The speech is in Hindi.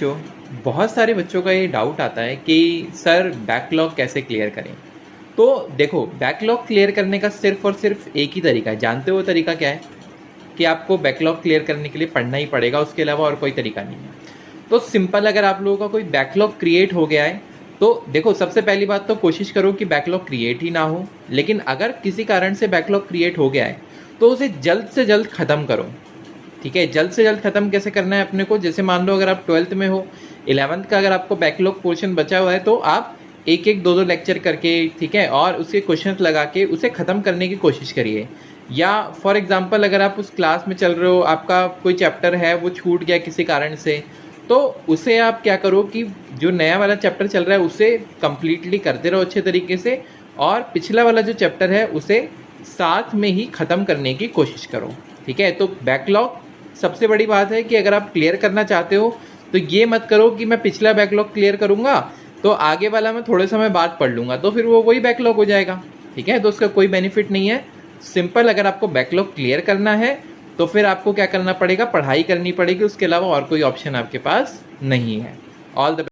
बच्चों, बहुत सारे बच्चों का ये डाउट आता है कि सर बैकलॉग कैसे क्लियर करें। तो देखो, बैकलॉग क्लियर करने का सिर्फ और सिर्फ एक ही तरीका है। जानते हो वो तरीका क्या है? कि आपको बैकलॉग क्लियर करने के लिए पढ़ना ही पड़ेगा, उसके अलावा और कोई तरीका नहीं है। तो सिंपल, अगर आप लोगों का कोई बैकलॉग क्रिएट हो गया है तो देखो, सबसे पहली बात तो कोशिश करो कि बैकलॉग क्रिएट ही ना हो। लेकिन अगर किसी कारण से बैकलॉग क्रिएट हो गया है तो उसे जल्द से जल्द ख़त्म करो। ठीक है, जल्द से जल्द ख़त्म कैसे करना है अपने को? जैसे मान लो अगर आप 12th में हो, 11th का अगर आपको बैकलॉग पोर्शन बचा हुआ है तो आप एक एक दो दो लेक्चर करके, ठीक है, और उसके क्वेश्चंस लगा के उसे ख़त्म करने की कोशिश करिए। या फॉर एग्जांपल, अगर आप उस क्लास में चल रहे हो, आपका कोई चैप्टर है वो छूट गया किसी कारण से, तो उसे आप क्या करो कि जो नया वाला चैप्टर चल रहा है उसे कंप्लीटली करते रहो अच्छे तरीके से, और पिछला वाला जो चैप्टर है उसे साथ में ही ख़त्म करने की कोशिश करो। ठीक है, तो बैकलॉग सबसे बड़ी बात है कि अगर आप क्लियर करना चाहते हो तो ये मत करो कि मैं पिछला बैकलॉग क्लियर करूँगा तो आगे वाला मैं थोड़े समय बाद पढ़ लूँगा, तो फिर वो वही बैकलॉग हो जाएगा। ठीक है, तो उसका कोई बेनिफिट नहीं है। सिंपल, अगर आपको बैकलॉग क्लियर करना है तो फिर आपको क्या करना पड़ेगा? पढ़ाई करनी पड़ेगी, उसके अलावा और कोई ऑप्शन आपके पास नहीं है। All the